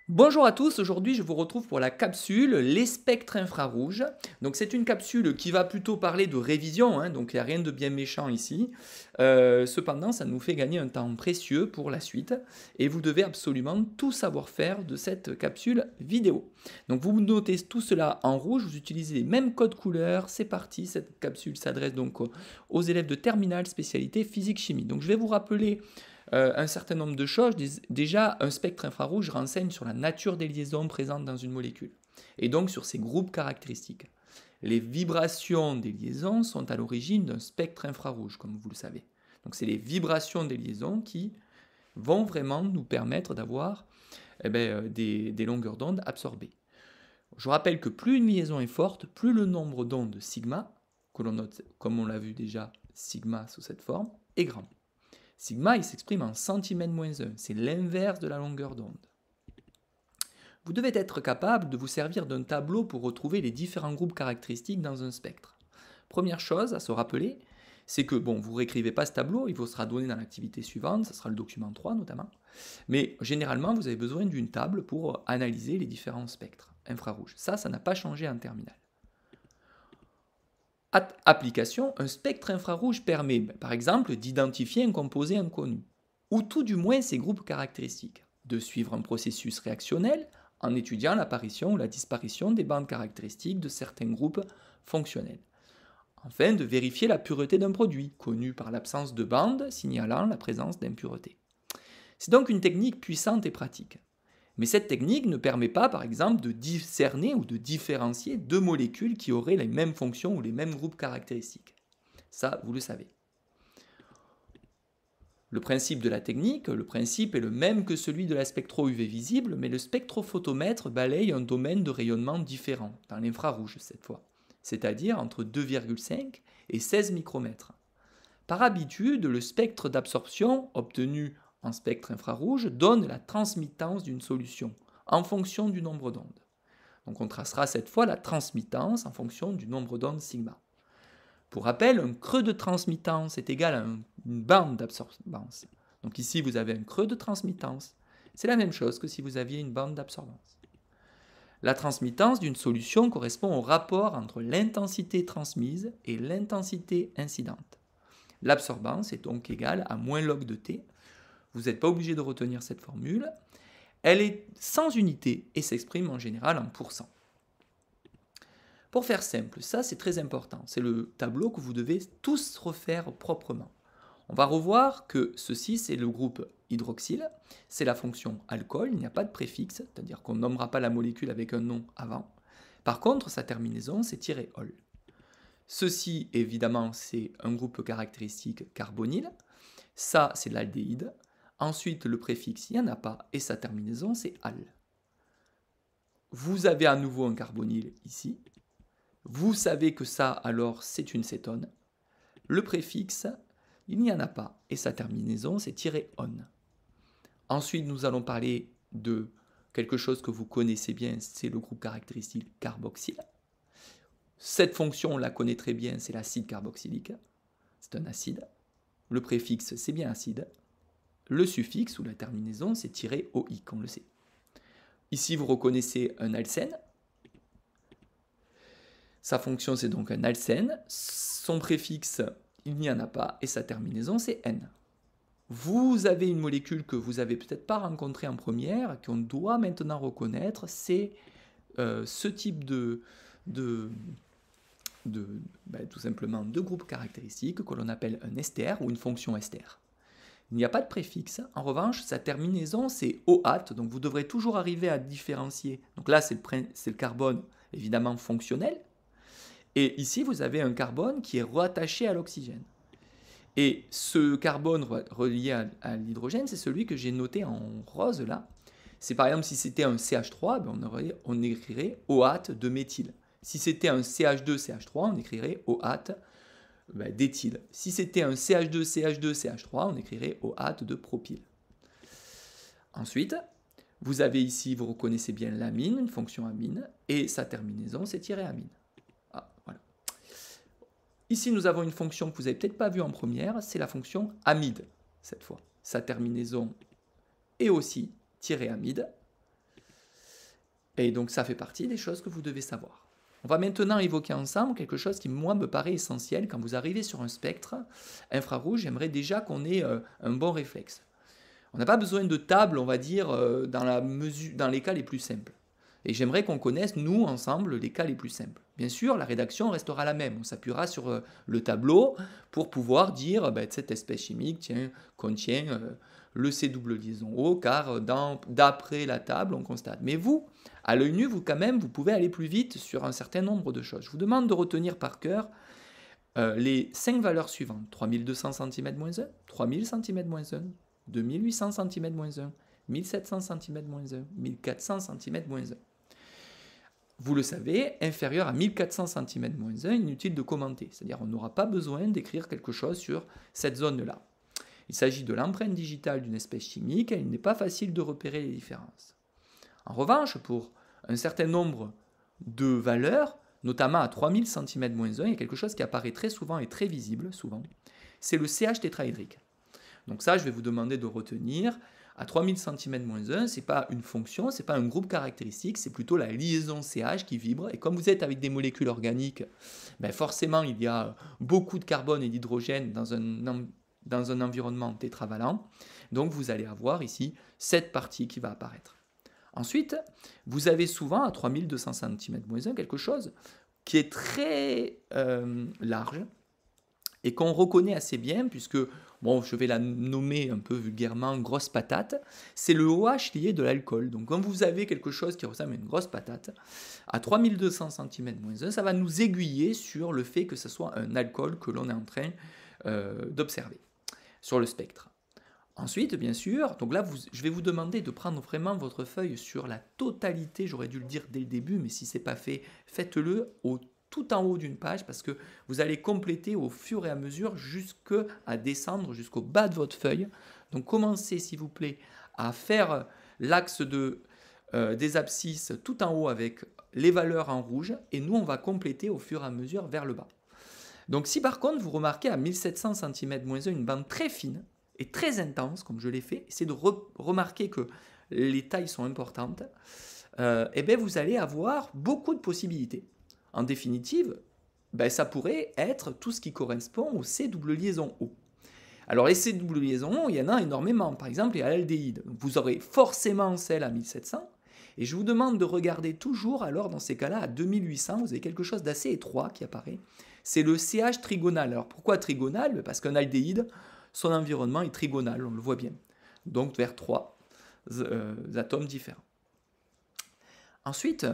Bonjour à tous, aujourd'hui je vous retrouve pour la capsule Les spectres infrarouges. Donc c'est une capsule qui va plutôt parler de révision, hein, donc il n'y a rien de bien méchant ici. Cependant, ça nous fait gagner un temps précieux pour la suite et vous devez absolument tout savoir faire de cette capsule vidéo. Donc vous notez tout cela en rouge, vous utilisez les mêmes codes couleurs, c'est parti, cette capsule s'adresse donc aux élèves de terminale spécialité physique-chimie. Donc je vais vous rappeler un certain nombre de choses. Déjà, un spectre infrarouge renseigne sur la nature des liaisons présentes dans une molécule, et donc sur ses groupes caractéristiques. Les vibrations des liaisons sont à l'origine d'un spectre infrarouge, comme vous le savez. Donc c'est les vibrations des liaisons qui vont vraiment nous permettre d'avoir des longueurs d'onde absorbées. Je vous rappelle que plus une liaison est forte, plus le nombre d'ondes sigma, que l'on note comme on l'a vu déjà, sigma sous cette forme, est grand. Sigma, il s'exprime en centimètres-1, c'est l'inverse de la longueur d'onde. Vous devez être capable de vous servir d'un tableau pour retrouver les différents groupes caractéristiques dans un spectre. Première chose à se rappeler, c'est que, bon, vous ne réécrivez pas ce tableau, il vous sera donné dans l'activité suivante, ce sera le document 3 notamment, mais généralement vous avez besoin d'une table pour analyser les différents spectres infrarouges. Ça n'a pas changé en terminale. Application, un spectre infrarouge permet, par exemple, d'identifier un composé inconnu, ou tout du moins ses groupes caractéristiques, de suivre un processus réactionnel en étudiant l'apparition ou la disparition des bandes caractéristiques de certains groupes fonctionnels, afin de vérifier la pureté d'un produit, connu par l'absence de bandes signalant la présence d'impuretés. C'est donc une technique puissante et pratique. Mais cette technique ne permet pas, par exemple, de discerner ou de différencier deux molécules qui auraient les mêmes fonctions ou les mêmes groupes caractéristiques. Ça, vous le savez. Le principe de la technique, le principe est le même que celui de la spectro-UV visible, mais le spectrophotomètre balaye un domaine de rayonnement différent, dans l'infrarouge cette fois, c'est-à-dire entre 2,5 et 16 micromètres. Par habitude, le spectre d'absorption obtenu en spectre infrarouge donne la transmittance d'une solution en fonction du nombre d'ondes. Donc on tracera cette fois la transmittance en fonction du nombre d'ondes sigma. Pour rappel, un creux de transmittance est égal à une bande d'absorbance. Donc ici vous avez un creux de transmittance. C'est la même chose que si vous aviez une bande d'absorbance. La transmittance d'une solution correspond au rapport entre l'intensité transmise et l'intensité incidente. L'absorbance est donc égale à moins log de t. Vous n'êtes pas obligé de retenir cette formule. Elle est sans unité et s'exprime en général en pourcent. Pour faire simple, ça c'est très important. C'est le tableau que vous devez tous refaire proprement. On va revoir que ceci c'est le groupe hydroxyle, c'est la fonction alcool, il n'y a pas de préfixe, c'est-à-dire qu'on ne nommera pas la molécule avec un nom avant. Par contre, sa terminaison c'est -ol. Ceci, évidemment, c'est un groupe caractéristique carbonyle. Ça, c'est l'aldéhyde. Ensuite, le préfixe, il n'y en a pas. Et sa terminaison, c'est -al. Vous avez à nouveau un carbonyle ici. Vous savez que ça, alors, c'est une cétone. Le préfixe, il n'y en a pas. Et sa terminaison, c'est -on. Ensuite, nous allons parler de quelque chose que vous connaissez bien, c'est le groupe caractéristique carboxyle. Cette fonction, on la connaît très bien, c'est l'acide carboxylique. C'est un acide. Le préfixe, c'est bien acide. Le suffixe ou la terminaison, c'est -oïque, on le sait. Ici, vous reconnaissez un alcène. Sa fonction, c'est donc un alcène. Son préfixe, il n'y en a pas. Et sa terminaison, c'est N. Vous avez une molécule que vous n'avez peut-être pas rencontrée en première, qu'on doit maintenant reconnaître. C'est ce type tout simplement de groupes caractéristiques que l'on appelle un ester ou une fonction ester. Il n'y a pas de préfixe. En revanche, sa terminaison, c'est OAT, donc vous devrez toujours arriver à différencier. Donc là, c'est le carbone, évidemment, fonctionnel. Et ici, vous avez un carbone qui est rattaché à l'oxygène. Et ce carbone relié à l'hydrogène, c'est celui que j'ai noté en rose là. C'est par exemple, si c'était un CH3, on écrirait OAT de méthyle. Si c'était un CH2CH3, on écrirait OAT d'éthyle. Si c'était un CH2CH2CH3, on écrirait OAT de propyle. Ensuite, vous avez ici, vous reconnaissez bien l'amine, une fonction amine, et sa terminaison, c'est -amine. Ah, voilà. Ici, nous avons une fonction que vous n'avez peut-être pas vue en première, c'est la fonction amide, cette fois. Sa terminaison est aussi -amide. Et donc ça fait partie des choses que vous devez savoir. On va maintenant évoquer ensemble quelque chose qui, moi, me paraît essentiel. Quand vous arrivez sur un spectre infrarouge, j'aimerais déjà qu'on ait un bon réflexe. On n'a pas besoin de table, on va dire, dans les cas les plus simples. Et j'aimerais qu'on connaisse, nous, ensemble, les cas les plus simples. Bien sûr, la rédaction restera la même. On s'appuiera sur le tableau pour pouvoir dire cette espèce chimique contient le C double liaison O, car d'après la table, on constate. Mais vous, à l'œil nu, vous pouvez aller plus vite sur un certain nombre de choses. Je vous demande de retenir par cœur les 5 valeurs suivantes. 3200 cm-1, 3000 cm-1, 2800 cm-1, 1700 cm-1, 1400 cm-1. Vous le savez, inférieur à 1400 cm-1, inutile de commenter. C'est-à-dire on n'aura pas besoin d'écrire quelque chose sur cette zone-là. Il s'agit de l'empreinte digitale d'une espèce chimique et il n'est pas facile de repérer les différences. En revanche, pour un certain nombre de valeurs, notamment à 3000 cm-1, il y a quelque chose qui apparaît très souvent et très visible, souvent. C'est le CH tétraédrique. Donc ça, je vais vous demander de retenir. À 3000 cm-1, ce n'est pas une fonction, ce n'est pas un groupe caractéristique, c'est plutôt la liaison CH qui vibre. Et comme vous êtes avec des molécules organiques, forcément, il y a beaucoup de carbone et d'hydrogène dans un environnement tétravalent. Donc vous allez avoir ici cette partie qui va apparaître. Ensuite, vous avez souvent à 3200 cm-1 quelque chose qui est très large et qu'on reconnaît assez bien puisque, je vais la nommer un peu vulgairement grosse patate, c'est le OH lié de l'alcool. Donc quand vous avez quelque chose qui ressemble à une grosse patate, à 3200 cm-1, ça va nous aiguiller sur le fait que ce soit un alcool que l'on est en train d'observer sur le spectre. Ensuite, bien sûr, donc là, je vais vous demander de prendre vraiment votre feuille sur la totalité, j'aurais dû le dire dès le début, mais si ce n'est pas fait, faites-le tout en haut d'une page parce que vous allez compléter au fur et à mesure jusqu'à descendre jusqu'au bas de votre feuille. Donc commencez, s'il vous plaît, à faire l'axe des abscisses tout en haut avec les valeurs en rouge et nous, on va compléter au fur et à mesure vers le bas. Donc si par contre, vous remarquez à 1700 cm-1 une bande très fine, et très intense, comme je l'ai fait, c'est de remarquer que les tailles sont importantes, vous allez avoir beaucoup de possibilités. En définitive, ça pourrait être tout ce qui correspond au C double liaison O. Alors les C double liaison O, il y en a énormément. Par exemple, il y a l'aldéhyde. Vous aurez forcément celle à 1700. Et je vous demande de regarder toujours, alors dans ces cas-là, à 2800, vous avez quelque chose d'assez étroit qui apparaît. C'est le CH trigonal. Alors pourquoi trigonal ? Parce qu'un aldéhyde, son environnement est trigonal, on le voit bien. Donc vers 3 atomes différents. Ensuite,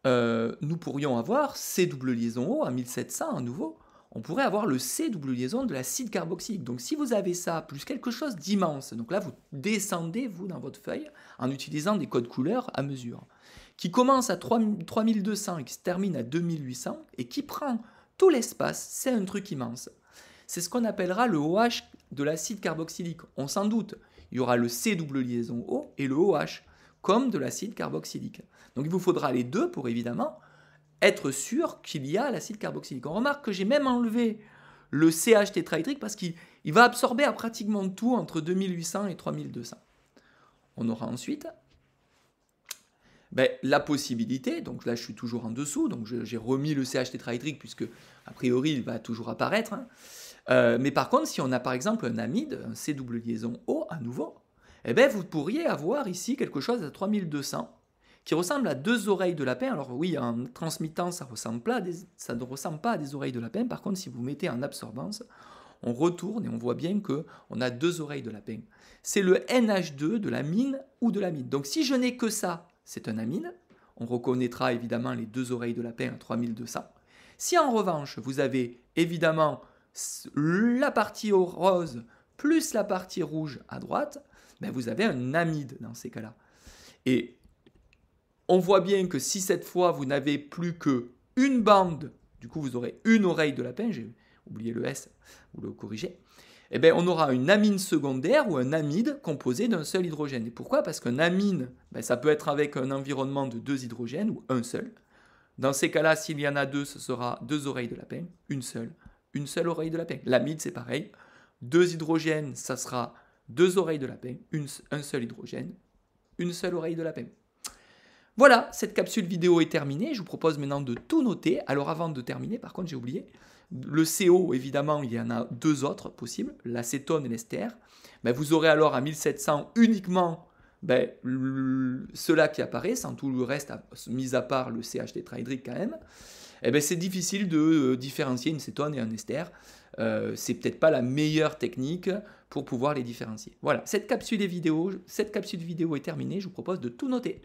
nous pourrions avoir C double liaison O à 1700 à nouveau. On pourrait avoir le C double liaison de l'acide carboxylique. Donc si vous avez ça, plus quelque chose d'immense, donc là vous descendez, vous, dans votre feuille, en utilisant des codes couleurs à mesure, qui commence à 3200 et qui se termine à 2800, et qui prend tout l'espace, c'est un truc immense. C'est ce qu'on appellera le OH de l'acide carboxylique. On s'en doute, il y aura le C double liaison O et le OH, comme de l'acide carboxylique. Donc il vous faudra les deux pour évidemment être sûr qu'il y a l'acide carboxylique. On remarque que j'ai même enlevé le CH tétraédrique parce qu'il va absorber à pratiquement tout entre 2800 et 3200. On aura ensuite la possibilité, donc là je suis toujours en dessous, donc j'ai remis le CH tétraédrique puisque a priori il va toujours apparaître. Mais par contre, si on a par exemple un amide, un C double liaison O à nouveau, vous pourriez avoir ici quelque chose à 3200 qui ressemble à deux oreilles de lapin. Alors oui, en transmittant, ça ne ressemble pas à des oreilles de lapin. Par contre, si vous mettez en absorbance, on retourne et on voit bien qu'on a deux oreilles de lapin. C'est le NH2 de l'amine ou de l'amide. Donc si je n'ai que ça, c'est un amine. On reconnaîtra évidemment les deux oreilles de lapin à 3200. Si en revanche, vous avez évidemment la partie rose plus la partie rouge à droite, vous avez un amide dans ces cas-là. Et on voit bien que si cette fois vous n'avez plus qu'une bande, du coup vous aurez une oreille de lapin, j'ai oublié le S, vous le corrigez, on aura une amine secondaire ou un amide composé d'un seul hydrogène. Et pourquoi ? Parce qu'un amine, ça peut être avec un environnement de deux hydrogènes ou un seul. Dans ces cas-là, s'il y en a deux, ce sera deux oreilles de lapin, une seule oreille de lapin. L'amide, c'est pareil. Deux hydrogènes, ça sera 2 oreilles de lapin, un seul hydrogène, une seule oreille de lapin. Voilà, cette capsule vidéo est terminée. Je vous propose maintenant de tout noter. Alors avant de terminer, par contre, j'ai oublié. Le CO, évidemment, il y en a deux autres possibles, l'acétone et l'ester. Ben, vous aurez alors à 1700 uniquement cela qui apparaît, sans tout le reste, mis à part le CH tétrahydrique quand même. Eh ben, c'est difficile de différencier une cétone et un ester. C'est peut-être pas la meilleure technique pour pouvoir les différencier. Voilà, cette capsule vidéo est terminée. Je vous propose de tout noter.